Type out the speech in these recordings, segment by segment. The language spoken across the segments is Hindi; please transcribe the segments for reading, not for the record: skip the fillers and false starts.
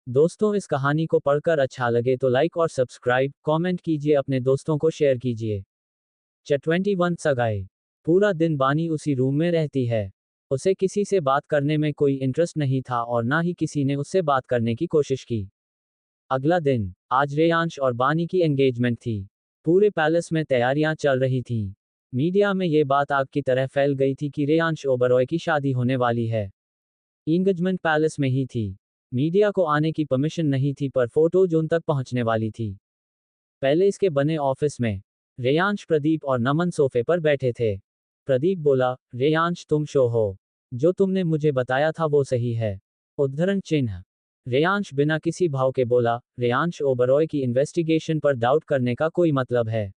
दोस्तों, इस कहानी को पढ़कर अच्छा लगे तो लाइक और सब्सक्राइब, कमेंट कीजिए, अपने दोस्तों को शेयर कीजिए। 21 सगाई। पूरा दिन बानी उसी रूम में रहती है। उसे किसी से बात करने में कोई इंटरेस्ट नहीं था और ना ही किसी ने उससे बात करने की कोशिश की। अगला दिन, आज रेयांश और बानी की एंगेजमेंट थी। पूरे पैलेस में तैयारियां चल रही थीं। मीडिया में ये बात आग की तरह फैल गई थी कि रेयांश ओबरॉय की शादी होने वाली है। एंगेजमेंट पैलेस में ही थी। मीडिया को आने की परमिशन नहीं थी पर फोटोज उन तक पहुंचने वाली थी। पैलेस के बने ऑफिस में रेयांश, प्रदीप और नमन सोफे पर बैठे थे। प्रदीप बोला, रेयांश तुम शो हो। जो तुमने मुझे बताया था वो सही है। उद्धरण चिन्ह। रेयांश बिना किसी भाव के बोला, रेयांश ओबरॉय की इन्वेस्टिगेशन पर डाउट करने का कोई मतलब है।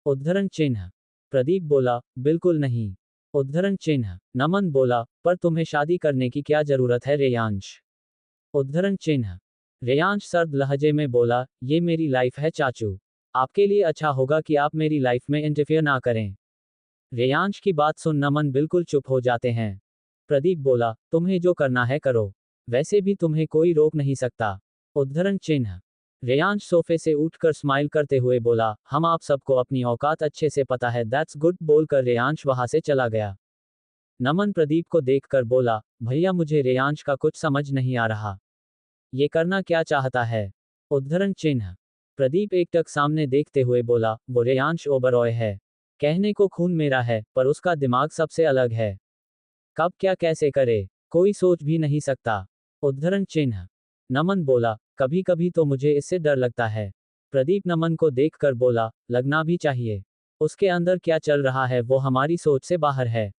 उद्धरण चिन्ह। प्रदीप बोला, बिल्कुल नहीं। उद्धरण चिन्ह। नमन बोला, पर तुम्हें शादी करने की क्या जरूरत है रेयांश। उद्धरण चिन्ह। रेयांश सर्द लहजे में बोला, ये मेरी लाइफ है चाचू। आपके लिए अच्छा होगा कि आप मेरी लाइफ में इंटरफेयर ना करें। रेयांश की बात सुन नमन बिल्कुल चुप हो जाते हैं। प्रदीप बोला, तुम्हें जो करना है करो। वैसे भी तुम्हें कोई रोक नहीं सकता। उद्धरण चिन्ह। रेयांश सोफे से उठकर स्माइल करते हुए बोला, हम आप सबको अपनी औकात अच्छे से पता है, दैट्स गुड बोलकर रेयांश वहां से चला गया। नमन प्रदीप को देखकर बोला, भैया मुझे रेयांश का कुछ समझ नहीं आ रहा। ये करना क्या चाहता है। उद्धरण चिन्ह। प्रदीप एकटक सामने देखते हुए बोला, वो रेयांश ओबरॉय है। कहने को खून मेरा है, पर उसका दिमाग सबसे अलग है। कब क्या कैसे करे, कोई सोच भी नहीं सकता। उद्धरण चिन्ह। नमन बोला, कभी कभी तो मुझे इससे डर लगता है। प्रदीप नमन को देखकर बोला, लगना भी चाहिए। उसके अंदर क्या चल रहा है वो हमारी सोच से बाहर है।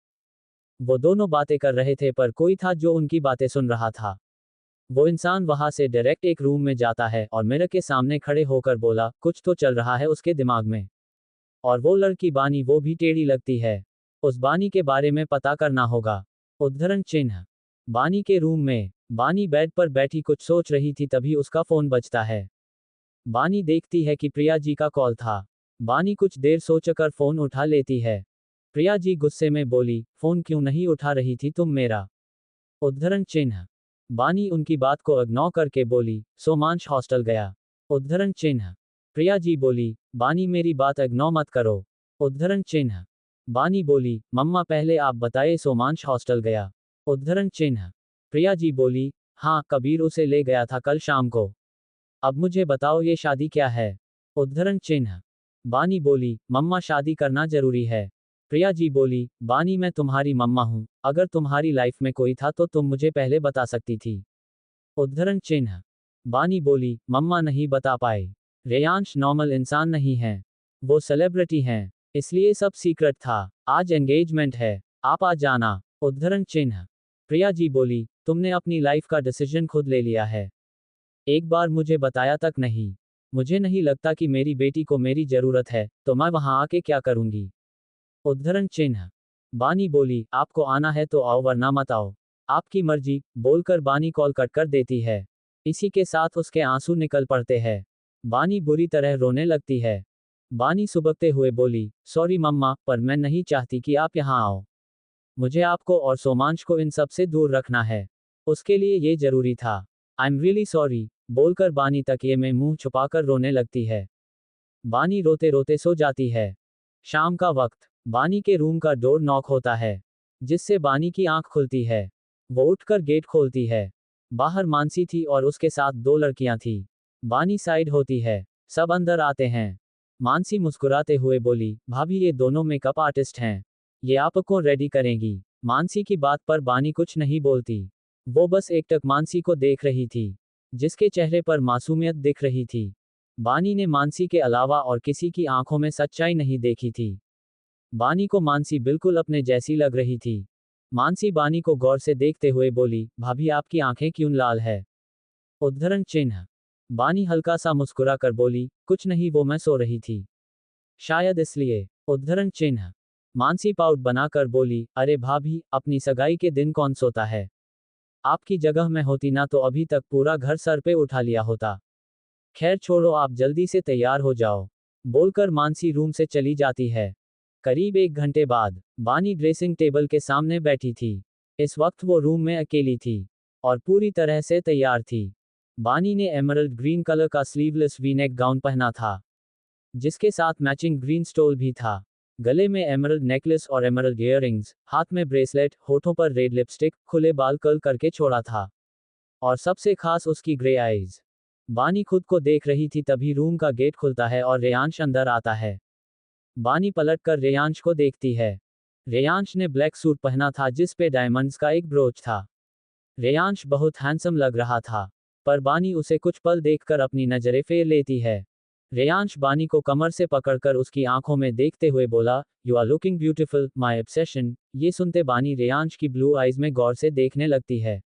वो दोनों बातें कर रहे थे पर कोई था जो उनकी बातें सुन रहा था। वो इंसान वहां से डायरेक्ट एक रूम में जाता है और मिरर के सामने खड़े होकर बोला, कुछ तो चल रहा है उसके दिमाग में। और वो लड़की बानी, वो भी टेढ़ी लगती है। उस बानी के बारे में पता करना होगा। उद्धरण चिन्ह। बानी के रूम में बानी बेड पर बैठी कुछ सोच रही थी, तभी उसका फोन बजता है। बानी देखती है कि प्रिया जी का कॉल था। बानी कुछ देर सोचकर फोन उठा लेती है। प्रिया जी गुस्से में बोली, फोन क्यों नहीं उठा रही थी तुम मेरा। उद्धरण चिन्ह। बानी उनकी बात को इग्नोर करके बोली, सोमांश हॉस्टल गया। उद्धरण चिन्ह। प्रिया जी बोली, बानी मेरी बात इग्नोर मत करो। उद्धरण चिन्ह। बानी बोली, मम्मा पहले आप बताए सोमांश हॉस्टल गया। उद्धरण चिन्ह। प्रिया जी बोली, हाँ कबीर उसे ले गया था कल शाम को। अब मुझे बताओ ये शादी क्या है। उद्धरण चिन्ह। बानी बोली, मम्मा शादी करना जरूरी है। प्रिया जी बोली, बानी मैं तुम्हारी मम्मा हूं, अगर तुम्हारी लाइफ में कोई था तो तुम मुझे पहले बता सकती थी। उद्धरण चिन्ह। बानी बोली, मम्मा नहीं बता पाए। रेयांश नॉर्मल इंसान नहीं है। वो सेलिब्रिटी हैं, इसलिए सब सीक्रेट था। आज एंगेजमेंट है, आप आ जाना। उद्धरण चिन्ह। प्रिया जी बोली, तुमने अपनी लाइफ का डिसीजन खुद ले लिया है। एक बार मुझे बताया तक नहीं। मुझे नहीं लगता कि मेरी बेटी को मेरी जरूरत है, तो मैं वहां आके क्या करूंगी। उद्धरण चिन्ह। बानी बोली, आपको आना है तो आओ वरना मत आओ। आपकी मर्जी, बोलकर बानी कॉल कट कर देती है। इसी के साथ उसके आंसू निकल पड़ते हैं। बानी बुरी तरह रोने लगती है। बानी सुबकते हुए बोली, सॉरी मम्मा, पर मैं नहीं चाहती कि आप यहाँ आओ। मुझे आपको और सोमांश को इन सब से दूर रखना है। उसके लिए ये जरूरी था। आई एम रियली सॉरी, बोलकर बानी तकिए में मुंह छुपाकर रोने लगती है। बानी रोते रोते सो जाती है। शाम का वक्त, बानी के रूम का डोर नॉक होता है, जिससे बानी की आंख खुलती है। वो उठकर गेट खोलती है। बाहर मानसी थी और उसके साथ दो लड़कियां थी। बानी साइड होती है। सब अंदर आते हैं। मानसी मुस्कुराते हुए बोली, भाभी ये दोनों मेकअप आर्टिस्ट हैं। ये आपको रेडी करेंगी। मानसी की बात पर बानी कुछ नहीं बोलती। वो बस एकटक मानसी को देख रही थी, जिसके चेहरे पर मासूमियत दिख रही थी। बानी ने मानसी के अलावा और किसी की आंखों में सच्चाई नहीं देखी थी। बानी को मानसी बिल्कुल अपने जैसी लग रही थी। मानसी बानी को गौर से देखते हुए बोली, भाभी आपकी आंखें क्यों लाल है। उद्धरण चिन्ह। बानी हल्का सा मुस्कुरा कर बोली, कुछ नहीं, वो मैं सो रही थी। शायद इसलिए। उद्धरण चिन्ह। मानसी पाउट बनाकर बोली, अरे भाभी, अपनी सगाई के दिन कौन सोता है। आपकी जगह में होती ना तो अभी तक पूरा घर सर पे उठा लिया होता। खैर छोड़ो, आप जल्दी से तैयार हो जाओ। बोलकर मानसी रूम से चली जाती है। करीब 1 घंटे बाद बानी ड्रेसिंग टेबल के सामने बैठी थी। इस वक्त वो रूम में अकेली थी और पूरी तरह से तैयार थी। बानी ने एमरल्ड ग्रीन कलर का स्लीवलेस वी नेक गाउन पहना था, जिसके साथ मैचिंग ग्रीन स्टोल भी था। गले में एमरल्ड नेकलेस और एमरल्ड इयररिंग्स, हाथ में ब्रेसलेट, होठों पर रेड लिपस्टिक, खुले बाल कर्ल करके छोड़ा था। और सबसे खास उसकी ग्रे आईज। बानी खुद को देख रही थी तभी रूम का गेट खुलता है और रेयांश अंदर आता है। बानी पलटकर रेयांश को देखती है। रेयांश ने ब्लैक सूट पहना था जिस पे डायमंड्स का एक ब्रोच था। रेयांश बहुत हैंडसम लग रहा था, पर बानी उसे कुछ पल देखकर अपनी नजरें फेर लेती है। रेयांश बानी को कमर से पकड़कर उसकी आंखों में देखते हुए बोला, you are looking beautiful, my obsession. ये सुनते बानी रेयांश की ब्लू आइज में गौर से देखने लगती है।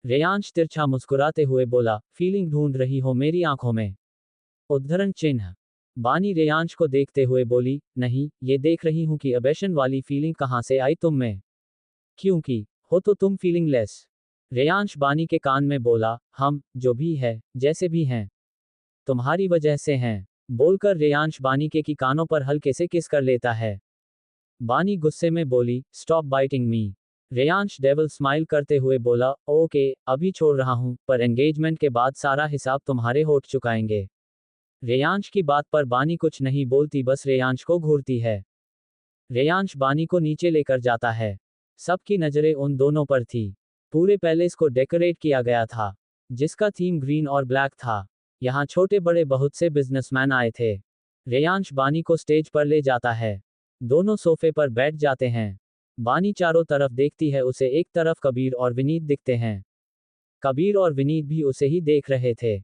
रेयांश तिरछा मुस्कुराते हुए बोला, फीलिंग ढूंढ रही हो मेरी आंखों में? उद्धरण चिन्ह। बानी रेयांश को देखते हुए बोली, नहीं, ये देख रही हूं कि अबेशन वाली फीलिंग कहां से आई तुम में। क्योंकि हो तो तुम फीलिंगलेस। रेयांश बानी के कान में बोला, हम जो भी है, जैसे भी हैं, तुम्हारी वजह से हैं। बोलकर रेयांश बानी के कानों पर हल्के से किस कर लेता है। बानी गुस्से में बोली, स्टॉप बाइटिंग मी। रेयांश डेविल स्माइल करते हुए बोला, ओके, अभी छोड़ रहा हूं, पर एंगेजमेंट के बाद सारा हिसाब तुम्हारे होठ चुकाएंगे। रेयांश की बात पर बानी कुछ नहीं बोलती, बस रेयांश को घूरती है। रेयांश बानी को नीचे लेकर जाता है। सबकी नजरें उन दोनों पर थी। पूरे पैलेस को डेकोरेट किया गया था, जिसका थीम ग्रीन और ब्लैक था। यहाँ छोटे बड़े बहुत से बिजनेसमैन आए थे। रेयांश बानी को स्टेज पर ले जाता है। दोनों सोफे पर बैठ जाते हैं। बानी चारों तरफ देखती है, उसे एक तरफ कबीर और विनीत दिखते हैं। कबीर और विनीत भी उसे ही देख रहे थे।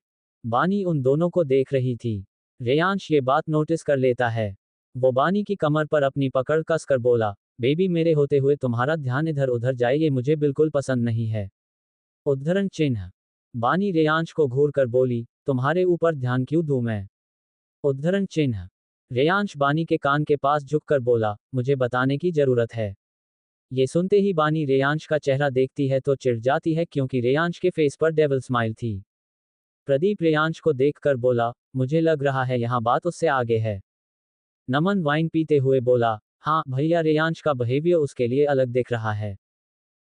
बानी उन दोनों को देख रही थी। रेयांश ये बात नोटिस कर लेता है। वो बानी की कमर पर अपनी पकड़ कसकर बोला, बेबी, मेरे होते हुए तुम्हारा ध्यान इधर उधर जाए ये मुझे बिल्कुल पसंद नहीं है। उद्धरण चिन्ह। बानी रेयांश को घूर कर बोली, तुम्हारे ऊपर ध्यान क्यों दूं मैं? उद्धरण चिन्ह। रेयांश बानी के कान के पास झुककर बोला, मुझे बताने की जरूरत है। ये सुनते ही बानी रेयांश का चेहरा देखती है तो चिढ़ जाती है, क्योंकि रेयांश के फेस पर डेविल स्माइल थी। प्रदीप रेयांश को देखकर बोला, मुझे लग रहा है यहाँ बात उससे आगे है। नमन वाइन पीते हुए बोला, हाँ भैया, रेयांश का बिहेवियर उसके लिए अलग दिख रहा है।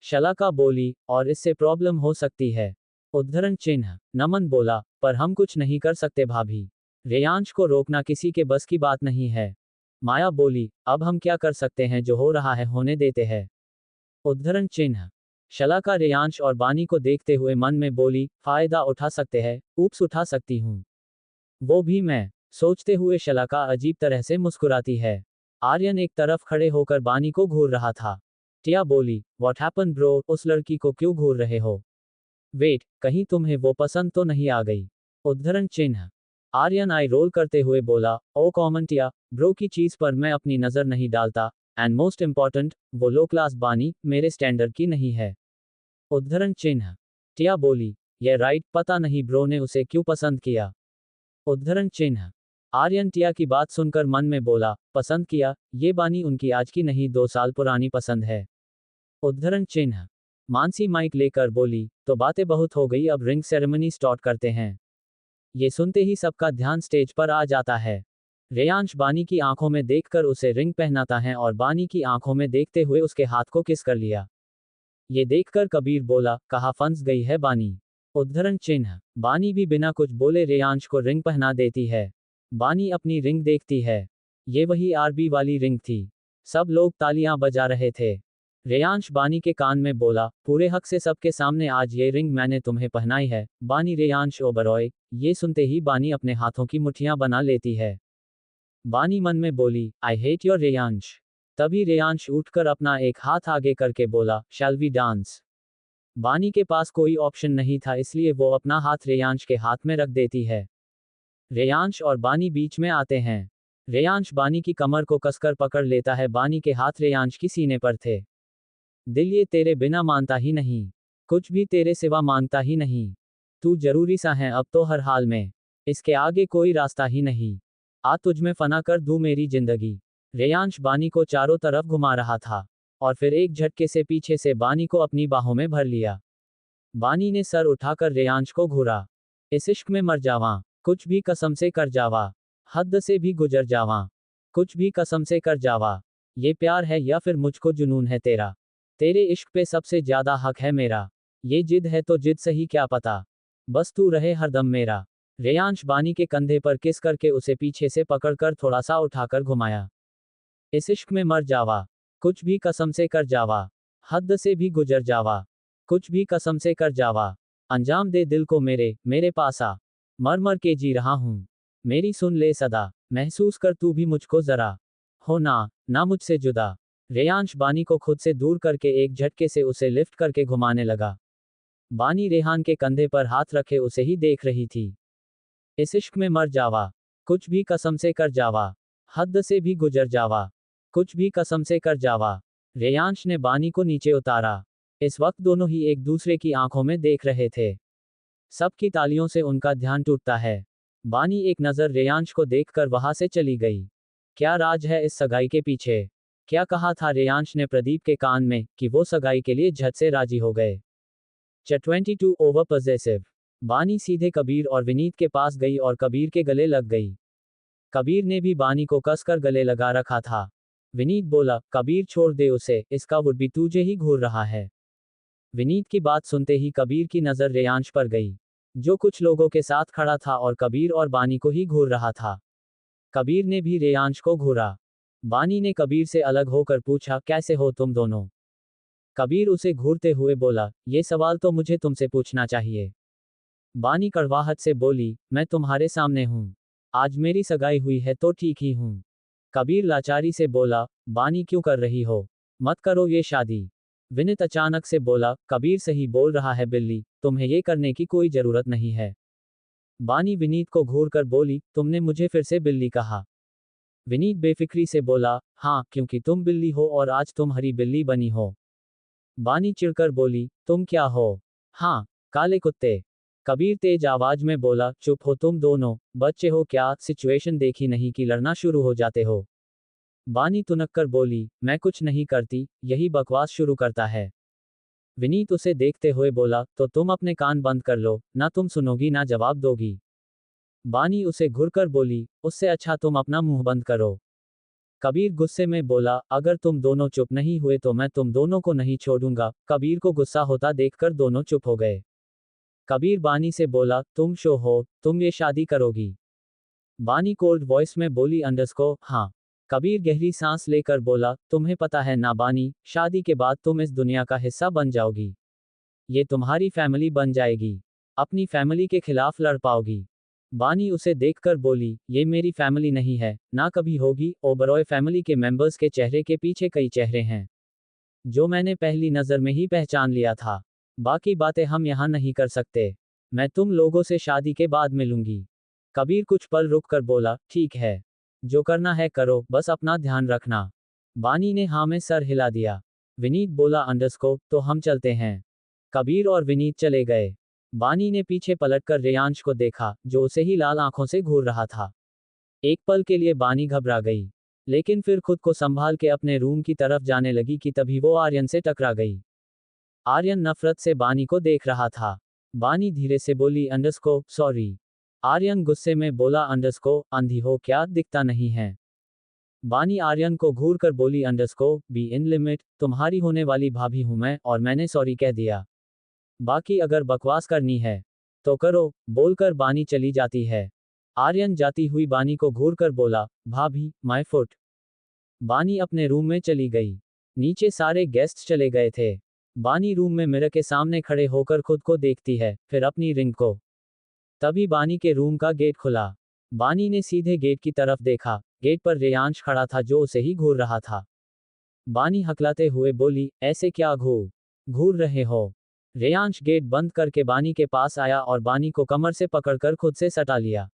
शलाका बोली, और इससे प्रॉब्लम हो सकती है। उद्धरण चिन्ह। नमन बोला, पर हम कुछ नहीं कर सकते भाभी। रेयांश को रोकना किसी के बस की बात नहीं है। माया बोली, अब हम क्या कर सकते हैं, जो हो रहा है होने देते हैं। उद्धरण चिन्ह। शलाका रेयांश और बानी को देखते हुए मन में बोली, फायदा उठा सकते हैं, ऊप्स उठा सकती हूँ। वो भी मैं। सोचते हुए शलाका अजीब तरह से मुस्कुराती है। आर्यन एक तरफ खड़े होकर बानी को घूर रहा था। टिया बोली, व्हाट हैपन ब्रो, उस लड़की को क्यों घूर रहे हो? वेट, कहीं तुम्हें वो पसंद तो नहीं आ गई? उद्धरण चिन्ह। आर्यन आई रोल करते हुए बोला, ओ कॉमन टिया, ब्रो की चीज पर मैं अपनी नजर नहीं डालता, एंड मोस्ट इंपॉर्टेंट, वो लो क्लास बानी मेरे स्टैंडर्ड की नहीं है। उद्धरण चिन्ह। टिया बोली, ये राइट, पता नहीं ब्रो ने उसे क्यों पसंद किया। उद्धरण चिन्ह। आर्यन टिया की बात सुनकर मन में बोला, पसंद किया, ये बानी उनकी आज की नहीं 2 साल पुरानी पसंद है। उद्धरण चिन्ह। मानसी माइक लेकर बोली, तो बातें बहुत हो गई, अब रिंग सेरेमनी स्टार्ट करते हैं। ये सुनते ही सबका ध्यान स्टेज पर आ जाता है। रेयांश बानी की आंखों में देखकर उसे रिंग पहनाता है और बानी की आंखों में देखते हुए उसके हाथ को किस कर लिया। ये देखकर कबीर बोला, कहाँ फंस गई है बानी। उद्धरण चिन्ह। बानी भी बिना कुछ बोले रेयांश को रिंग पहना देती है। बानी अपनी रिंग देखती है। ये वही आरबी वाली रिंग थी। सब लोग तालियां बजा रहे थे। रेयांश बानी के कान में बोला, पूरे हक से सबके सामने आज ये रिंग मैंने तुम्हें पहनाई है, बानी रेयांश ओबरॉय। ये सुनते ही बानी अपने हाथों की मुट्ठियां बना लेती है। बानी मन में बोली, आई हेट योर रेयांश। तभी रेयांश उठकर अपना एक हाथ आगे करके बोला, शैल वी डांस। बानी के पास कोई ऑप्शन नहीं था, इसलिए वो अपना हाथ रेयांश के हाथ में रख देती है। रेयांश और बानी बीच में आते हैं। रेयांश बानी की कमर को कसकर पकड़ लेता है, बानी के हाथ रेयांश की सीने पर थे। दिल ये तेरे बिना मानता ही नहीं, कुछ भी तेरे सिवा मांगता ही नहीं। तू जरूरी सा है अब तो हर हाल में, इसके आगे कोई रास्ता ही नहीं। आ तुझ में फना कर दूं मेरी जिंदगी। रेयांश बानी को चारों तरफ घुमा रहा था, और फिर एक झटके से पीछे से बानी को अपनी बाहों में भर लिया। बानी ने सर उठाकर रेयांश को घूरा। इस इश्क में मर जावा, कुछ भी कसम से कर जावा, हद से भी गुजर जावा, कुछ भी कसम से कर जावा। ये प्यार है या फिर मुझको जुनून है तेरा, तेरे इश्क पे सबसे ज्यादा हक है मेरा। ये जिद है तो जिद सही क्या पता, बस तू रहे हरदम मेरा। रेयांश बानी के कंधे पर किस करके उसे पीछे से पकड़कर थोड़ा सा उठाकर घुमाया। इस इश्क में मर जावा, कुछ भी कसम से कर जावा, हद से भी गुजर जावा, कुछ भी कसम से कर जावा, अंजाम दे दिल को मेरे, मेरे पास आ, मर मर के जी रहा हूं, मेरी सुन ले सदा, महसूस कर तू भी मुझको जरा, हो ना, ना मुझसे जुदा। रेयांश बानी को खुद से दूर करके एक झटके से उसे लिफ्ट करके घुमाने लगा। बानी रेहान के कंधे पर हाथ रखे उसे ही देख रही थी। इस इश्क में मर जावा, कुछ भी कसम से कर जावा, हद से भी गुजर जावा, कुछ भी कसम से कर जावा। रेयांश ने बानी को नीचे उतारा। इस वक्त दोनों ही एक दूसरे की आंखों में देख रहे थे। सबकी तालियों से उनका ध्यान टूटता है। बानी एक नज़र रेयांश को देखकर वहां से चली गई। क्या राज है इस सगाई के पीछे? क्या कहा था रेयांश ने प्रदीप के कान में कि वो सगाई के लिए झट से राजी हो गए। 22 ओवर पॉसेसिव। बानी सीधे कबीर और विनीत के पास गई और कबीर के गले लग गई। कबीर ने भी बानी को कसकर गले लगा रखा था। विनीत बोला, कबीर छोड़ दे उसे, इसका वुड भी तुझे ही घूर रहा है। विनीत की बात सुनते ही कबीर की नज़र रेयांश पर गई, जो कुछ लोगों के साथ खड़ा था और कबीर और बानी को ही घूर रहा था। कबीर ने भी रेयांश को घूरा। बानी ने कबीर से अलग होकर पूछा, कैसे हो तुम दोनों? कबीर उसे घूरते हुए बोला, ये सवाल तो मुझे तुमसे पूछना चाहिए। बानी कड़वाहट से बोली, मैं तुम्हारे सामने हूं। आज मेरी सगाई हुई है तो ठीक ही हूं। कबीर लाचारी से बोला, बानी क्यों कर रही हो? मत करो ये शादी। विनीत अचानक से बोला, कबीर सही बोल रहा है बिल्ली, तुम्हें ये करने की कोई जरूरत नहीं है। बानी विनीत को घूरकर बोली, तुमने मुझे फिर से बिल्ली कहा। विनीत बेफिक्री से बोला, हाँ, क्योंकि तुम बिल्ली हो और आज तुम हरी बिल्ली बनी हो। बानी चिढ़कर बोली, तुम क्या हो? हाँ, काले कुत्ते। कबीर तेज आवाज में बोला, चुप हो तुम दोनों, बच्चे हो क्या? सिचुएशन देखी नहीं कि लड़ना शुरू हो जाते हो। बानी तुनक कर बोली, मैं कुछ नहीं करती, यही बकवास शुरू करता है। विनीत उसे देखते हुए बोला, तो तुम अपने कान बंद कर लो, ना तुम सुनोगी ना जवाब दोगी। बानी उसे घुरकर बोली, उससे अच्छा तुम अपना मुंह बंद करो। कबीर गुस्से में बोला, अगर तुम दोनों चुप नहीं हुए तो मैं तुम दोनों को नहीं छोड़ूंगा। कबीर को गुस्सा होता देखकर दोनों चुप हो गए। कबीर बानी से बोला, तुम शो हो, तुम ये शादी करोगी? बानी कोल्ड वॉइस में बोली, हाँ। कबीर गहरी सांस लेकर बोला, तुम्हें पता है ना बानी, शादी के बाद तुम इस दुनिया का हिस्सा बन जाओगी। ये तुम्हारी फैमिली बन जाएगी। अपनी फैमिली के खिलाफ लड़ पाओगी। बानी उसे देखकर बोली, ये मेरी फैमिली नहीं है, ना कभी होगी। ओबरॉय फैमिली के मेंबर्स के चेहरे के पीछे कई चेहरे हैं, जो मैंने पहली नज़र में ही पहचान लिया था। बाकी बातें हम यहाँ नहीं कर सकते। मैं तुम लोगों से शादी के बाद मिलूंगी। कबीर कुछ पल रुक कर बोला, ठीक है, जो करना है करो, बस अपना ध्यान रखना। बानी ने हाँ में सर हिला दिया। विनीत बोला, तो हम चलते हैं। कबीर और विनीत चले गए। बानी ने पीछे पलटकर रेयांश को देखा, जो उसे ही लाल आंखों से घूर रहा था। एक पल के लिए बानी घबरा गई, लेकिन फिर खुद को संभाल के अपने रूम की तरफ जाने लगी कि तभी वो आर्यन से टकरा गई। आर्यन नफरत से बानी को देख रहा था। बानी धीरे से बोली, सॉरी। आर्यन गुस्से में बोला, अंधी हो क्या, दिखता नहीं है? बानी आर्यन को घूर कर बोली, बी इन लिमिट, तुम्हारी होने वाली भाभी हूं मैं, और मैंने सॉरी कह दिया। बाकी अगर बकवास करनी है तो करो, बोलकर बानी चली जाती है। आर्यन जाती हुई बानी को घूरकर बोला, भाभी, माय फुट। बानी अपने रूम में चली गई। नीचे सारे गेस्ट चले गए थे। बानी रूम में मिरर के सामने खड़े होकर खुद को देखती है, फिर अपनी रिंग को। तभी बानी के रूम का गेट खुला। बानी ने सीधे गेट की तरफ देखा। गेट पर रेयांश खड़ा था, जो उसे ही घूर रहा था। बानी हकलाते हुए बोली, ऐसे क्या घूर रहे हो? रेयांश गेट बंद करके बानी के पास आया और बानी को कमर से पकड़कर खुद से सटा लिया।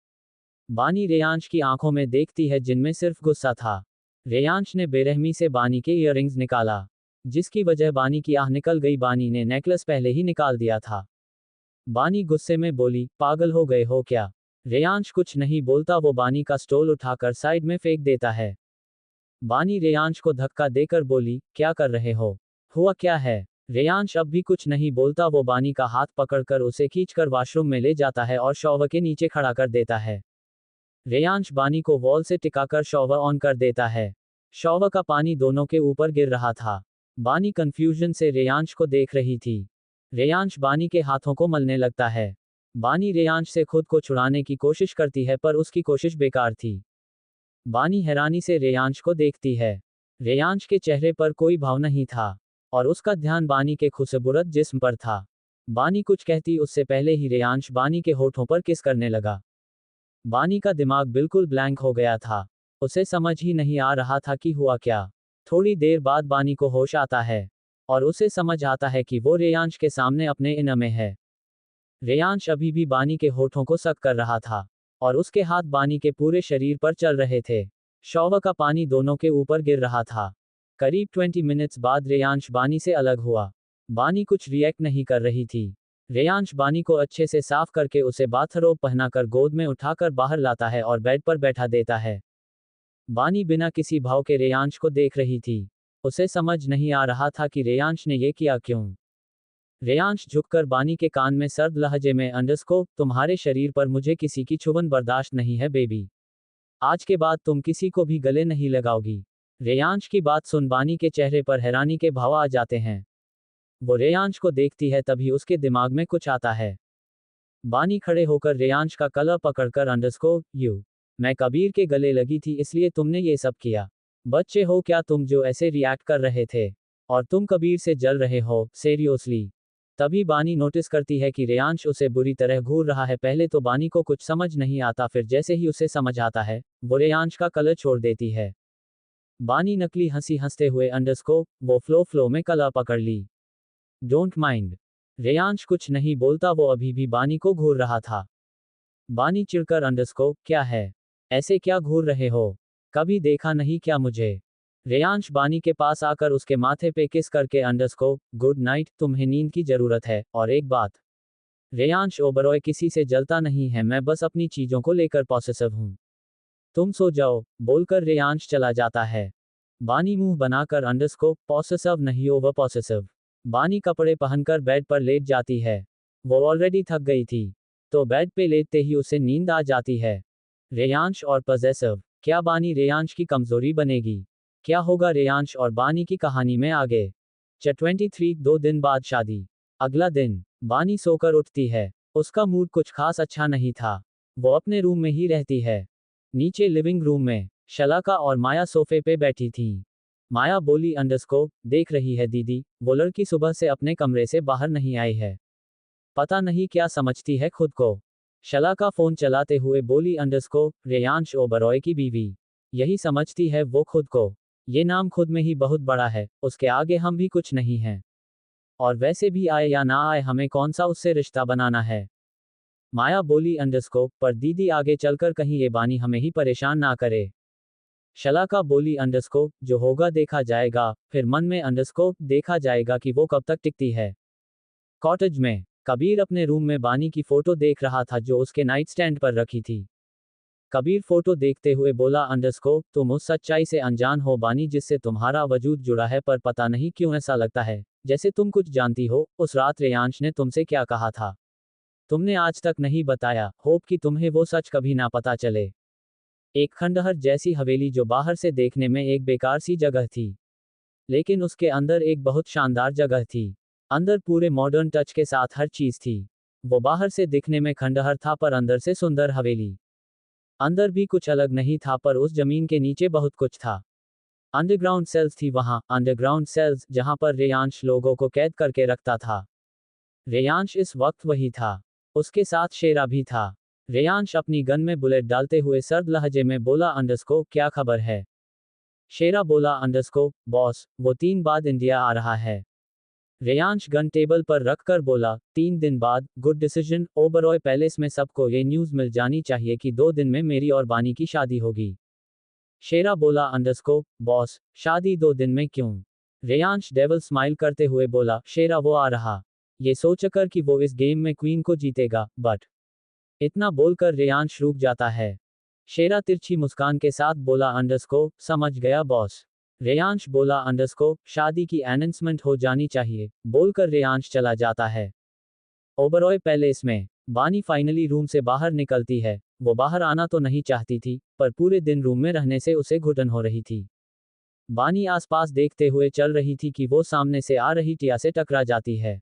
बानी रेयांश की आंखों में देखती है, जिनमें सिर्फ गुस्सा था। रेयांश ने बेरहमी से बानी के इयररिंग्स निकाला, जिसकी वजह बानी की आह निकल गई। बानी ने नेकलेस पहले ही निकाल दिया था। बानी गुस्से में बोली, पागल हो गए हो क्या? रेयांश कुछ नहीं बोलता, वो बानी का स्टोल उठाकर साइड में फेंक देता है। बानी रेयांश को धक्का देकर बोली, क्या कर रहे हो? हुआ क्या है? रेयांश अब भी कुछ नहीं बोलता। वो बानी का हाथ पकड़कर उसे खींचकर वॉशरूम में ले जाता है और शॉवर के नीचे खड़ा कर देता है। रेयांश बानी को वॉल से टिकाकर शॉवर ऑन कर देता है। शॉवर का पानी दोनों के ऊपर गिर रहा था। बानी कंफ्यूजन से रेयांश को देख रही थी। रेयांश बानी के हाथों को मलने लगता है। बानी रेयांश से खुद को छुड़ाने की कोशिश करती है पर उसकी कोशिश बेकार थी। बानी हैरानी से रेयांश को देखती है। रेयांश के चेहरे पर कोई भाव नहीं था और उसका ध्यान बानी के खूबसूरत जिस्म पर था। बानी कुछ कहती उससे पहले ही रेयांश बानी के होठों पर किस करने लगा। बानी का दिमाग बिल्कुल ब्लैंक हो गया था। उसे समझ ही नहीं आ रहा था कि हुआ क्या। थोड़ी देर बाद बानी को होश आता है और उसे समझ आता है कि वो रेयांश के सामने अपने इन में है। रेयांश अभी भी बानी के होठों को सक कर रहा था और उसके हाथ बानी के पूरे शरीर पर चल रहे थे। शॉवर का पानी दोनों के ऊपर गिर रहा था। करीब 20 मिनट्स बाद रेयांश बानी से अलग हुआ। बानी कुछ रिएक्ट नहीं कर रही थी। रेयांश बानी को अच्छे से साफ करके उसे बाथरोब पहनाकर गोद में उठाकर बाहर लाता है और बेड पर बैठा देता है। बानी बिना किसी भाव के रेयांश को देख रही थी। उसे समझ नहीं आ रहा था कि रेयांश ने ये किया क्यों। रेयांश झुककर बानी के कान में सर्द लहजे में अंडरस्कोप, तुम्हारे शरीर पर मुझे किसी की छुबन बर्दाश्त नहीं है बेबी। आज के बाद तुम किसी को भी गले नहीं लगाओगी। रेयांश की बात सुन बानी के चेहरे पर हैरानी के भाव आ जाते हैं। वो रेयांश को देखती है तभी उसके दिमाग में कुछ आता है। बानी खड़े होकर रेयांश का कलर पकड़कर अंडरस्कोप, मैं कबीर के गले लगी थी इसलिए तुमने ये सब किया। बच्चे हो क्या तुम जो ऐसे रिएक्ट कर रहे थे? और तुम कबीर से जल रहे हो, सीरियसली? तभी बानी नोटिस करती है कि रेयांश उसे बुरी तरह घूर रहा है। पहले तो बानी को कुछ समझ नहीं आता, फिर जैसे ही उसे समझ आता है वो रेयांश का कलर छोड़ देती है। बानी नकली हंसी हंसते हुए अंडरस्कोप, वो फ्लो में कलर पकड़ ली। Don't mind. रेयांश कुछ नहीं बोलता, वो अभी भी बानी को घूर रहा था। बानी चिढ़कर अंडरस्कोप, क्या है? ऐसे क्या घूर रहे हो? कभी देखा नहीं क्या मुझे? रेयांश बानी के पास आकर उसके माथे पे किस करके अंडरस्कोप, गुड नाइट, तुम्हें नींद की जरूरत है। और एक बात, रेयांश ओबरॉय किसी से जलता नहीं है, मैं बस अपनी चीजों को लेकर पॉसेसिव हूं। तुम सो जाओ, बोलकर रेयांश चला जाता है। बानी मुंह बनाकर अंडरस्कोप, पॉसेसिव नहीं ओवर पॉसेसिव। बानी कपड़े पहनकर बेड पर लेट जाती है। वो ऑलरेडी थक गई थी तो बेड पे लेटते ही उसे नींद आ जाती है। रेयांश और पॉसेसिव, क्या बानी रेयांश की कमजोरी बनेगी? क्या होगा रेयांश और बानी की कहानी में आगे? 23 2 दिन बाद शादी। अगला दिन बानी सोकर उठती है। उसका मूड कुछ खास अच्छा नहीं था। वो अपने रूम में ही रहती है। नीचे लिविंग रूम में शलाका और माया सोफे पे बैठी थीं। माया बोली, अंडरस्कोप, देख रही है दीदी, वो लड़की सुबह से अपने कमरे से बाहर नहीं आई है। पता नहीं क्या समझती है खुद को। शलाका फोन चलाते हुए बोली, अंडरस्कोप, रेयांश ओबरॉय की बीवी। यही समझती है वो खुद को। ये नाम खुद में ही बहुत बड़ा है, उसके आगे हम भी कुछ नहीं हैं। और वैसे भी आए या ना आए हमें कौन सा उससे रिश्ता बनाना है। माया बोली, अंडरस्कोप, पर दीदी आगे चलकर कहीं ये बानी हमें ही परेशान ना करे। शलाका बोली, अंडरस्कोप, जो होगा देखा जाएगा। फिर मन में अंडरस्कोप, देखा जाएगा कि वो कब तक टिकती है। कॉटेज में कबीर अपने रूम में बानी की फोटो देख रहा था जो उसके नाइट स्टैंड पर रखी थी। कबीर फोटो देखते हुए बोला, अंडरस्कोप, तुम उस सच्चाई से अनजान हो बानी जिससे तुम्हारा वजूद जुड़ा है, पर पता नहीं क्यों ऐसा लगता है जैसे तुम कुछ जानती हो। उस रात रेयांश ने तुमसे क्या कहा था तुमने आज तक नहीं बताया। होप कि तुम्हें वो सच कभी ना पता चले। एक खंडहर जैसी हवेली जो बाहर से देखने में एक बेकार सी जगह थी, लेकिन उसके अंदर एक बहुत शानदार जगह थी। अंदर पूरे मॉडर्न टच के साथ हर चीज थी। वो बाहर से दिखने में खंडहर था पर अंदर से सुंदर हवेली। अंदर भी कुछ अलग नहीं था पर उस जमीन के नीचे बहुत कुछ था। अंडरग्राउंड सेल्स थी वहां, अंडरग्राउंड सेल्स जहां पर रेयांश लोगों को कैद करके रखता था। रेयांश इस वक्त वही था। उसके साथ शेरा भी था। रेयांश अपनी गन में बुलेट डालते हुए सर्द लहजे में बोला, अंडरस्कोप, क्या खबर है? शेरा बोला, अंडरस्कोप, बॉस, वो 3 बाद इंडिया आ रहा है। रेयांश गन टेबल पर रखकर बोला, 3 दिन बाद, गुड डिसीजन। ओबरॉय पैलेस में सबको ये न्यूज़ मिल जानी चाहिए कि 2 दिन में मेरी और बानी की शादी होगी। शेरा बोला, अंडरस्कोप, बॉस, शादी 2 दिन में क्यों? रेयांश डेविल स्माइल करते हुए बोला, शेरा वो आ रहा ये सोचकर कि वो इस गेम में क्वीन को जीतेगा, बट इतना बोलकर रेयांश रुक जाता है। शेरा तिरछी मुस्कान के साथ बोला, अंडरस्कोप, समझ गया बॉस। रेयांश बोला, अंडरस्कोप, शादी की अनाउंसमेंट हो जानी चाहिए, बोलकर रेयांश चला जाता है। ओबरॉय पैलेस में बानी फाइनली रूम से बाहर निकलती है। वो बाहर आना तो नहीं चाहती थी, पर पूरे दिन रूम में रहने से उसे घुटन हो रही थी। बानी आसपास देखते हुए चल रही थी कि वो सामने से आ रही टिया से टकरा जाती है।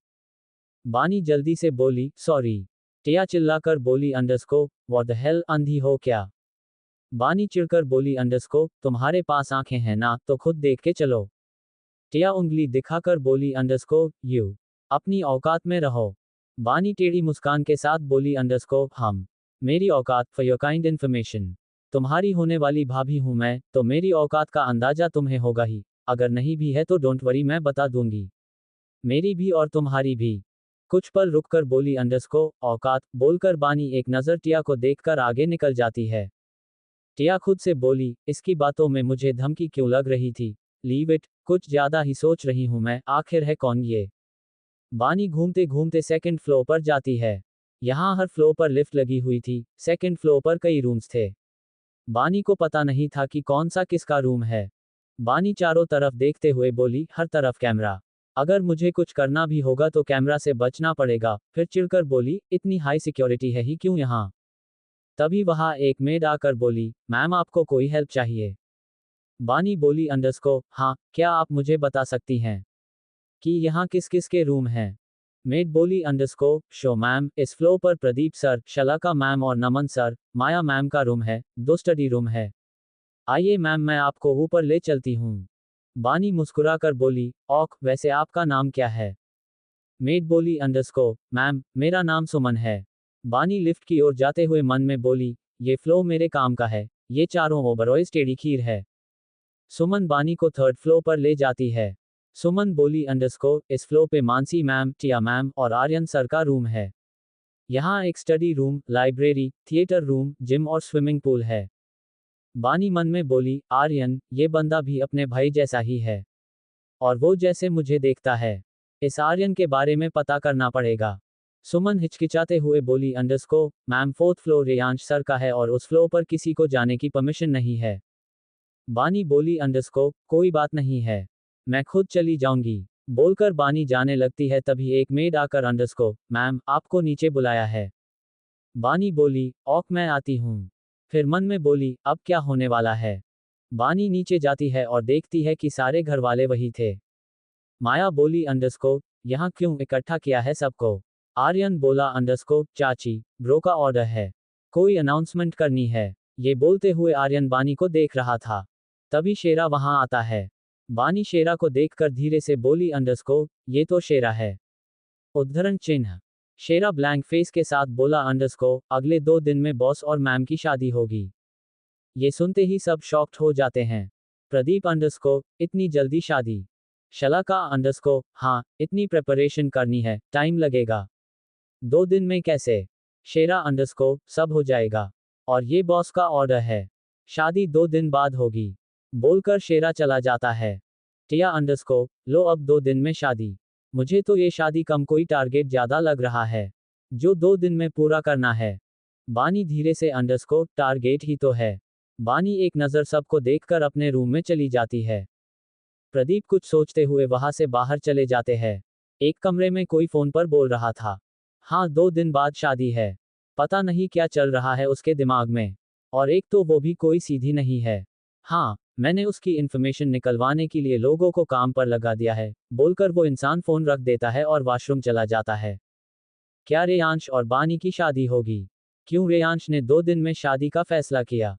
बानी जल्दी से बोली, सॉरी। टिया चिल्लाकर बोली अंडरस्को, व्हाट द हेल, अंधी हो क्या? बानी चिढ़कर बोली अंडरस्को, तुम्हारे पास आंखें हैं ना, तो खुद देख के चलो। टिया उंगली दिखाकर बोली अंडरस्को, यू अपनी औकात में रहो। बानी टेढ़ी मुस्कान के साथ बोली अंडरस्को, हम मेरी औकात, फॉर योर काइंड इन्फॉर्मेशन। तुम्हारी होने वाली भाभी हूं मैं, तो मेरी औकात का अंदाजा तुम्हें होगा ही। अगर नहीं भी है तो डोंट वरी, मैं बता दूंगी। मेरी भी और तुम्हारी भी। कुछ पल रुककर बोली अंडरस्को, औकात बोलकर बानी एक नज़र टिया को देखकर आगे निकल जाती है। टिया खुद से बोली, इसकी बातों में मुझे धमकी क्यों लग रही थी। लीव इट, कुछ ज्यादा ही सोच रही हूं मैं, आखिर है कौन ये। बानी घूमते घूमते सेकंड फ्लोर पर जाती है। यहाँ हर फ्लोर पर लिफ्ट लगी हुई थी, सेकंड फ्लोर पर कई रूम्स थे। बानी को पता नहीं था कि कौन सा किसका रूम है। बानी चारों तरफ देखते हुए बोली, हर तरफ कैमरा। अगर मुझे कुछ करना भी होगा तो कैमरा से बचना पड़ेगा। फिर चिढ़कर बोली, इतनी हाई सिक्योरिटी है ही क्यों यहाँ? तभी वहां एक मेड आकर बोली, मैम आपको कोई हेल्प चाहिए? बानी बोली अंडरस्को, हाँ, क्या आप मुझे बता सकती हैं कि यहाँ किस किस के रूम हैं? मेड बोली अंडरस्को, शो मैम, इस फ्लोर पर प्रदीप सर, शलाका मैम और नमन सर, माया मैम का रूम है, 2 स्टडी रूम है। आइए मैम, मैं आपको ऊपर ले चलती हूँ। बानी मुस्कुराकर बोली, ऑक, वैसे आपका नाम क्या है? मेड बोली अंडरस्को, मैम, मेरा नाम सुमन है। बानी लिफ्ट की ओर जाते हुए मन में बोली, ये फ्लो मेरे काम का है, ये चारों ओबरॉय टेढ़ी खीर है। सुमन बानी को थर्ड फ्लोर पर ले जाती है। सुमन बोली अंडरस्को, इस फ्लोर पे मानसी मैम, टिया मैम और आर्यन सर का रूम है। यहाँ एक study room, library, theatre room, gym और स्विमिंग पूल है। बानी मन में बोली, आर्यन, ये बंदा भी अपने भाई जैसा ही है। और वो जैसे मुझे देखता है। इस आर्यन के बारे में पता करना पड़ेगा। सुमन हिचकिचाते हुए बोली अंडरस्को, ma'am fourth floor Reyansh sir का है और उस फ्लोर पर किसी को जाने की परमिशन नहीं है। बानी बोली अंडरस्को, कोई बात नहीं है, मैं खुद चली जाऊंगी। बोलकर बानी जाने लगती है तभी एक मेड आकर अंडरस्को, मैम, आपको नीचे बुलाया है। बानी बोली, ऑक, मैं आती हूँ। फिर मन में बोली, अब क्या होने वाला है। बानी नीचे जाती है और देखती है कि सारे घर वाले वही थे। माया बोली अंडरस्को, यहाँ क्यों इकट्ठा किया है सबको? आर्यन बोला अंडरस्को, चाची, ब्रो का ऑर्डर है, कोई अनाउंसमेंट करनी है। ये बोलते हुए आर्यन बानी को देख रहा था। तभी शेरा वहां आता है। बानी शेरा को देखकर धीरे से बोली अंडरस्को, ये तो शेरा है। उद्धरण चिन्ह। शेरा ब्लैंक फेस के साथ बोला अंडरस्को, अगले 2 दिन में बॉस और मैम की शादी होगी। ये सुनते ही सब शॉक्ड हो जाते हैं। प्रदीप अंडरस्को, इतनी जल्दी शादी? शलाका अंडरस्को, हाँ, इतनी प्रिपरेशन करनी है, टाइम लगेगा। 2 दिन में कैसे? शेरा अंडरस्को, सब हो जाएगा। और ये बॉस का ऑर्डर है, शादी 2 दिन बाद होगी। बोलकर शेरा चला जाता है। टिया अंडरस्को, लो अब 2 दिन में शादी। मुझे तो ये शादी कम, कोई टारगेट ज्यादा लग रहा है, जो 2 दिन में पूरा करना है। बानी धीरे से अंडरस्को, टारगेट ही तो है। बानी एक नज़र सबको देखकर अपने रूम में चली जाती है। प्रदीप कुछ सोचते हुए वहां से बाहर चले जाते हैं। एक कमरे में कोई फोन पर बोल रहा था। हाँ, 2 दिन बाद शादी है। पता नहीं क्या चल रहा है उसके दिमाग में। और एक तो वो भी कोई सीधी नहीं है। हाँ, मैंने उसकी इन्फॉर्मेशन निकलवाने के लिए लोगों को काम पर लगा दिया है, बोलकर वो इंसान फोन रख देता है और वॉशरूम चला जाता है। क्या रेयांश और बानी की शादी होगी? क्यों रेयांश ने 2 दिन में शादी का फैसला किया?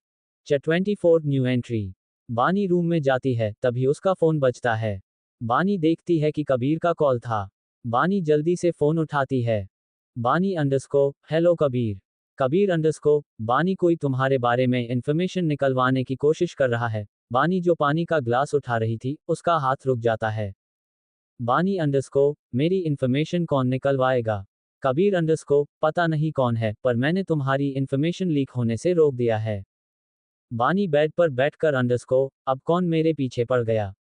24 न्यू एंट्री। बानी रूम में जाती है तभी उसका फोन बजता है। बानी देखती है कि कबीर का कॉल था। बानी जल्दी से फोन उठाती है। बानी अंडरस्को, हेलो कबीर। कबीर अंडरस्को, बानी कोई तुम्हारे बारे में इंफॉर्मेशन निकलवाने की कोशिश कर रहा है। बानी जो पानी का ग्लास उठा रही थी, उसका हाथ रुक जाता है। बानी अंडरस्को, मेरी इंफॉर्मेशन कौन निकलवाएगा? कबीर अंडरस्को, पता नहीं कौन है, पर मैंने तुम्हारी इंफॉर्मेशन लीक होने से रोक दिया है। बानी बेड पर बैठकर अंडरस्को, अब कौन मेरे पीछे पड़ गया?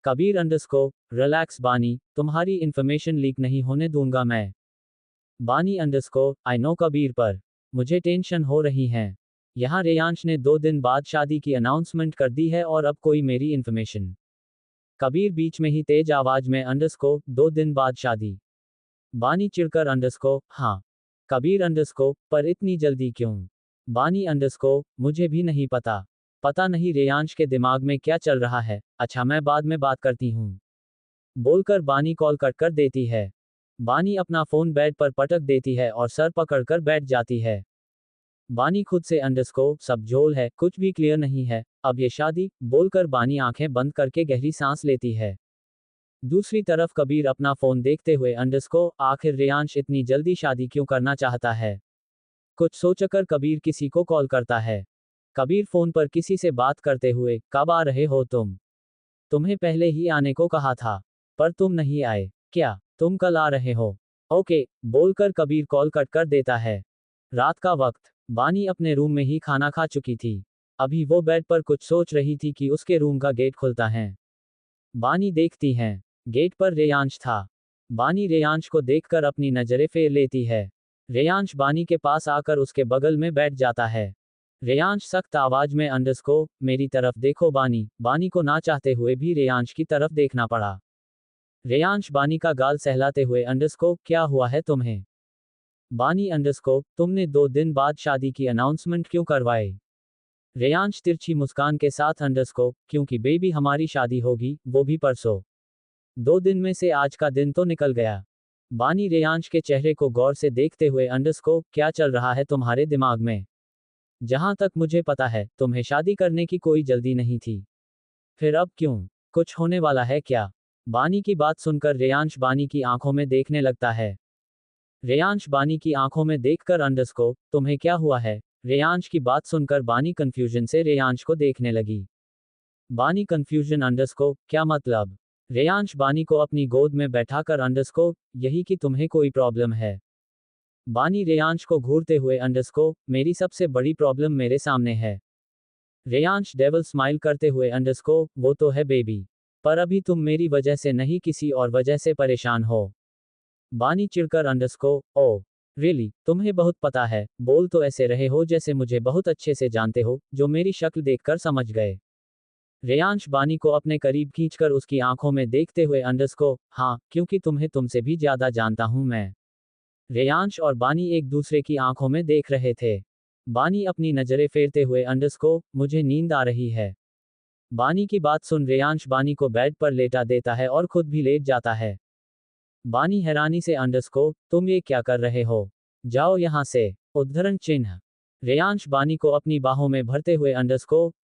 कबीर अंडरस्को, रिलैक्स बानी, तुम्हारी इंफॉर्मेशन लीक नहीं होने दूंगा मैं। बानी अंडरस्को, आई नो कबीर, पर मुझे टेंशन हो रही है। यहाँ रेयांश ने 2 दिन बाद शादी की अनाउंसमेंट कर दी है और अब कोई मेरी इंफॉर्मेशन। कबीर बीच में ही तेज आवाज में अंडरस्को, 2 दिन बाद शादी। बानी चिढ़कर अंडरस्को, हाँ। कबीर अंडरस्को, पर इतनी जल्दी क्यों? बानी अंडरस्को, मुझे भी नहीं पता। पता नहीं रेयांश के दिमाग में क्या चल रहा है। अच्छा, मैं बाद में बात करती हूँ। बोलकर बानी कॉल कट कर देती है। बानी अपना फोन बेड पर पटक देती है और सर पकड़कर बैठ जाती है। बानी खुद से सब झोल है, कुछ भी क्लियर नहीं है, अब ये शादी, बोलकर बानी आंखें बंद करके गहरी सांस लेती है। दूसरी तरफ कबीर अपना फोन देखते हुए आखिर रेयांश इतनी जल्दी शादी क्यों करना चाहता है। कुछ सोचकर कबीर किसी को कॉल करता है। कबीर फोन पर किसी से बात करते हुए, कब आ रहे हो तुम? तुम्हें पहले ही आने को कहा था, पर तुम नहीं आए, क्या तुम कल आ रहे हो? ओके, बोलकर कबीर कॉल कट कर देता है। रात का वक्त, बानी अपने रूम में ही खाना खा चुकी थी। अभी वो बेड पर कुछ सोच रही थी कि उसके रूम का गेट खुलता है। बानी देखती हैं, गेट पर रेयांश था। बानी रेयांश को देखकर अपनी नजरें फेर लेती है। रेयांश बानी के पास आकर उसके बगल में बैठ जाता है। रेयांश सख्त आवाज में मेरी तरफ देखो बानी। बानी को ना चाहते हुए भी रेयांश की तरफ देखना पड़ा। रेयांश बानी का गाल सहलाते हुए क्या हुआ है तुम्हें? बानी तुमने 2 दिन बाद शादी की अनाउंसमेंट क्यों करवाए? रेयांश तिरछी मुस्कान के साथ क्योंकि बेबी हमारी शादी होगी, वो भी परसों। 2 दिन में से आज का दिन तो निकल गया। बानी रेयांश के चेहरे को गौर से देखते हुए क्या चल रहा है तुम्हारे दिमाग में? जहां तक मुझे पता है, तुम्हें शादी करने की कोई जल्दी नहीं थी। फिर अब क्यों? कुछ होने वाला है क्या? बानी की बात सुनकर रेयांश बानी की आंखों में देखने लगता है। रेयांश बानी की आंखों में देखकर तुम्हें क्या हुआ है? रेयांश की बात सुनकर बानी कंफ्यूजन से रेयांश को देखने लगी। बानी कंफ्यूजन क्या मतलब? रेयांश बानी को अपनी गोद में बैठाकर यही कि तुम्हें कोई प्रॉब्लम है? बानी रेयांश को घूरते हुए मेरी सबसे बड़ी प्रॉब्लम मेरे सामने है। रेयांश डेविल स्माइल करते हुए वो तो है बेबी, पर अभी तुम मेरी वजह से नहीं किसी और वजह से परेशान हो। बानी चिढ़कर ओ रियली, तुम्हें बहुत पता है, बोल तो ऐसे रहे हो जैसे मुझे बहुत अच्छे से जानते हो, जो मेरी शक्ल देखकर समझ गए। रेयांश बानी को अपने करीब खींचकर उसकी आंखों में देखते हुए हाँ, क्योंकि तुम्हें तुमसे भी ज्यादा जानता हूं मैं। रेयांश और बानी एक दूसरे की आंखों में देख रहे थे। बानी अपनी नजरें फेरते हुए मुझे नींद आ रही है। बानी की बात सुन रेयांश बानी को बेड पर लेटा देता है और खुद भी लेट जाता है। बानी हैरानी से तुम ये क्या कर रहे हो? जाओ यहां से। उद्धरण चिन्ह। रेयांश बानी को अपनी बाहों में भरते हुए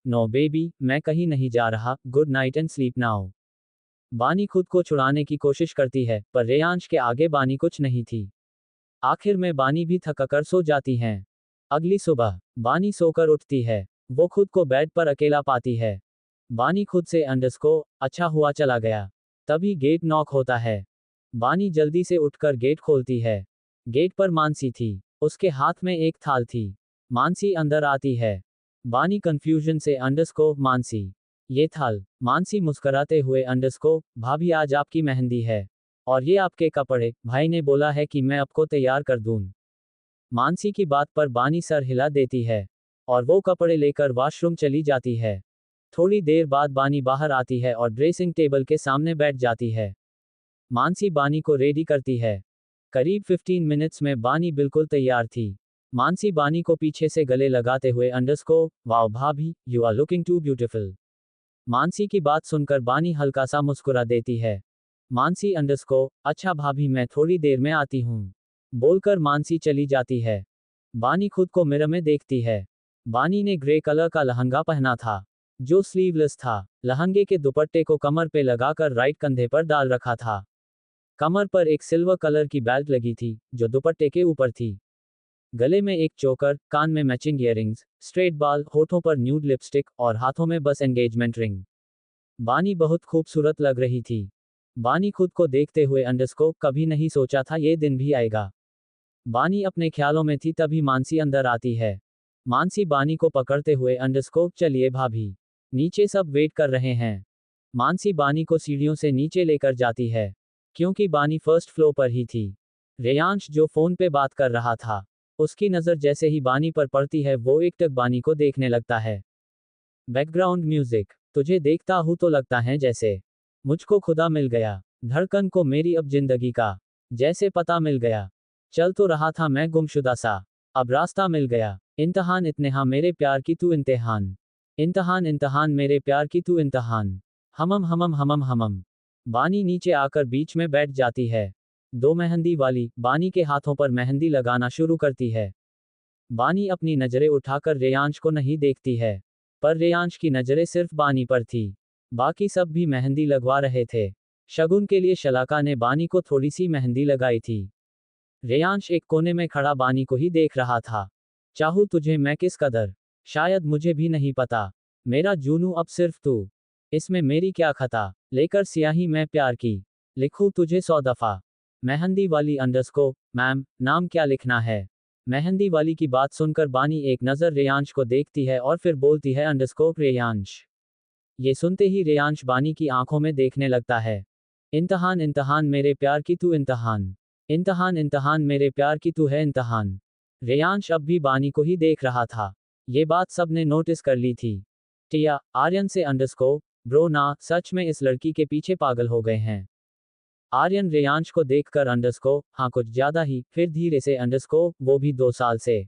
नो बेबी, मैं कहीं नहीं जा रहा, good night and sleep now. बानी खुद को छुड़ाने की कोशिश करती है, पर रेयांश के आगे बानी कुछ नहीं थी। आखिर में बानी भी थककर सो जाती हैं। अगली सुबह, बानी सोकर उठती है। वो खुद को बेड पर अकेला पाती है। बानी खुद से अच्छा हुआ चला गया। तभी गेट नॉक होता है। बानी जल्दी से उठकर गेट खोलती है। गेट पर मानसी थी। उसके हाथ में एक थाल थी। मानसी अंदर आती है। बानी कंफ्यूजन से मानसी, ये थाल। मानसी मुस्कुराते हुए भाभी आज आपकी मेहंदी है। और ये आपके कपड़े, भाई ने बोला है कि मैं आपको तैयार कर दूं। मानसी की बात पर बानी सर हिला देती है। और वो कपड़े लेकर वॉशरूम चली जाती है। थोड़ी देर बाद बानी बाहर आती है और ड्रेसिंग टेबल के सामने बैठ जाती है। मानसी बानी को रेडी करती है। करीब 15 मिनट्स में बानी बिल्कुल तैयार थी। मानसी बानी को पीछे से गले लगाते हुए वाओ भाभी, you are looking too beautiful. Mansi की बात सुनकर बानी हल्का सा मुस्कुरा देती है। मानसी अच्छा भाभी, मैं थोड़ी देर में आती हूँ, बोलकर मानसी चली जाती है। बानी खुद को मिरर में देखती है। बानी ने ग्रे कलर का लहंगा पहना था, जो स्लीवलेस था। लहंगे के दुपट्टे को कमर पे लगाकर राइट कंधे पर डाल रखा था। कमर पर एक सिल्वर कलर की बेल्ट लगी थी, जो दुपट्टे के ऊपर थी। गले में एक चोकर, कान में मैचिंग इयररिंग्स, स्ट्रेट बाल, होठों पर न्यूड लिपस्टिक और हाथों में बस एंगेजमेंट रिंग। बानी बहुत खूबसूरत लग रही थी। बानी खुद को देखते हुए कभी नहीं सोचा था ये दिन भी आएगा। बानी अपने ख्यालों में थी तभी मानसी अंदर आती है। मानसी बानी को पकड़ते हुए चलिए भाभी, नीचे सब वेट कर रहे हैं। मानसी बानी को सीढ़ियों से नीचे लेकर जाती है, क्योंकि बानी फर्स्ट फ्लोर पर ही थी। रेयांश जो फोन पे बात कर रहा था, उसकी नज़र जैसे ही बानी पर पड़ती है वो एकटक बानी को देखने लगता है। Background music. तुझे देखता हूँ तो लगता है जैसे मुझको खुदा मिल गया। धड़कन को मेरी अब जिंदगी का जैसे पता मिल गया। चल तो रहा था मैं गुमशुदा सा, अब रास्ता मिल गया। इम्तहान इत्नेहा मेरे प्यार की तू इम्तिहान। इम्तहान इम्तहान मेरे प्यार की तू इम्तहान। हमम हमम हमम हमम। बानी नीचे आकर बीच में बैठ जाती है। दो मेहंदी वाली बानी के हाथों पर मेहंदी लगाना शुरू करती है। बानी अपनी नजरें उठाकर रेयांश को नहीं देखती है, पर रेयांश की नजरें सिर्फ बानी पर थी। बाकी सब भी मेहंदी लगवा रहे थे। शगुन के लिए शलाका ने बानी को थोड़ी सी मेहंदी लगाई थी। रेयांश एक कोने में खड़ा बानी को ही देख रहा था। चाहूँ तुझे मैं किस कदर, शायद मुझे भी नहीं पता। मेरा जूनू अब सिर्फ तू, इसमें मेरी क्या खता। लेकर स्याही मैं प्यार की, लिखूं तुझे 100 दफा। मेहंदी वाली अंडरस्कोर, मैम नाम क्या लिखना है। मेहंदी वाली की बात सुनकर बानी एक नज़र रेयांश को देखती है और फिर बोलती है अंडरस्कोर रेयांश। ये सुनते ही रेयांश बानी की आंखों में देखने लगता है। इम्तहान इम्तहान मेरे प्यार की तू इम्तहान, इम्तहान इम्तहान मेरे प्यार की तू है इम्तहान। रेयांश अब भी बानी को ही देख रहा था। ये बात सबने नोटिस कर ली थी। टिया आर्यन से अंडरस्कोर ब्रो ना, सच में इस लड़की के पीछे पागल हो गए हैं। आर्यन रेयांश को देखकर अंडरस्कोर हाँ कुछ ज्यादा ही, फिर धीरे से अंडरस्कोर वो भी 2 साल से।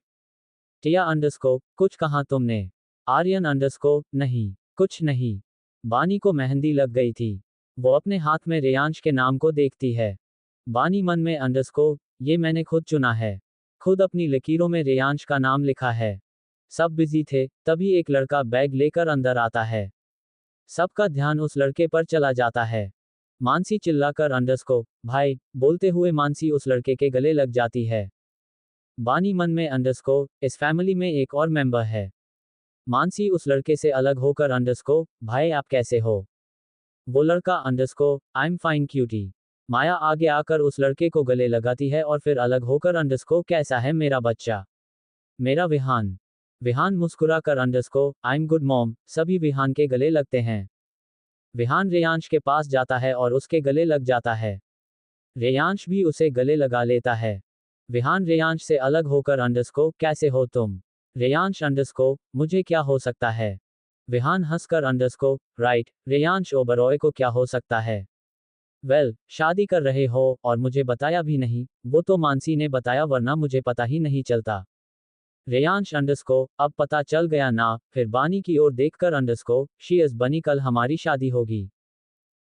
टिया अंडरस्कोर कुछ कहा तुमने। आर्यन अंडरस्कोर नहीं, कुछ नहीं। बानी को मेहंदी लग गई थी। वो अपने हाथ में रेयांश के नाम को देखती है। बानी मन में अंडरस्कोर ये मैंने खुद चुना है, खुद अपनी लकीरों में रेयांश का नाम लिखा है। सब बिजी थे, तभी एक लड़का बैग लेकर अंदर आता है। सबका ध्यान उस लड़के पर चला जाता है। मानसी चिल्लाकर अंडरस्कोर भाई बोलते हुए मानसी उस लड़के के गले लग जाती है। बानी मन में अंडरस्कोर इस फैमिली में एक और मेंबर है। मानसी उस लड़के से अलग होकर अंडरस्कोर भाई आप कैसे हो। वो लड़का underscore I am fine cutie. Maya आगे आकर उस लड़के को गले लगाती है और फिर अलग होकर अंडरस्कोर कैसा है मेरा बच्चा, मेरा विहान। विहान मुस्कुरा कर underscore I am good mom. सभी विहान के गले लगते हैं। विहान रेयांश के पास जाता है और उसके गले लग जाता है। रेयांश भी उसे गले लगा लेता है। विहान रेयांश से अलग होकर अंडरस्कोर कैसे हो तुम। रेयांश अंडरस्कोर मुझे क्या हो सकता है। विहान हंसकर अंडरस्कोर राइट रेयांश ओबरॉय को क्या हो सकता है। वेल शादी कर रहे हो और मुझे बताया भी नहीं। वो तो मानसी ने बताया वरना मुझे पता ही नहीं चलता। रेयांश अंडरस्कोर अब पता चल गया ना। फिर बानी की ओर देखकर अंडरस्कोर शी इज बनी कल हमारी शादी होगी।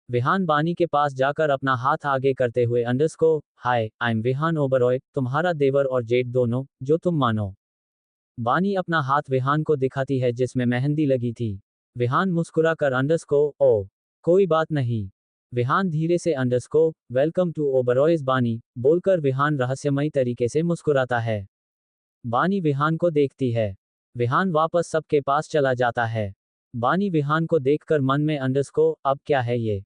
विहान बानी के पास जाकर अपना हाथ आगे करते हुए underscore hi I am Vihaan Oberoi, तुम्हारा देवर और जेठ दोनों, जो तुम मानो। बानी अपना हाथ विहान को दिखाती है जिसमें मेहंदी लगी थी। विहान मुस्कुरा कर अंडरस्कोर ओ कोई बात नहीं। विहान धीरे से अंडरस्कोर वेलकम टू ओबरॉयज बानी बोलकर विहान रहस्यमयी तरीके से मुस्कुराता है। बानी विहान को देखती है। विहान वापस सबके पास चला जाता है। बानी विहान को देखकर मन में अंडरस्कोर अब क्या है ये,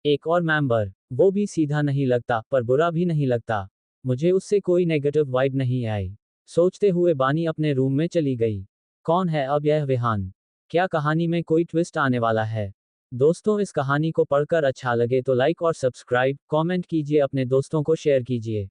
एक और मेंबर। वो भी सीधा नहीं लगता पर बुरा भी नहीं लगता। मुझे उससे कोई नेगेटिव वाइब नहीं आई। सोचते हुए बानी अपने रूम में चली गई। कौन है अब यह विहान। क्या कहानी में कोई ट्विस्ट आने वाला है। दोस्तों इस कहानी को पढ़कर अच्छा लगे तो लाइक और सब्सक्राइब कमेंट कीजिए, अपने दोस्तों को शेयर कीजिए।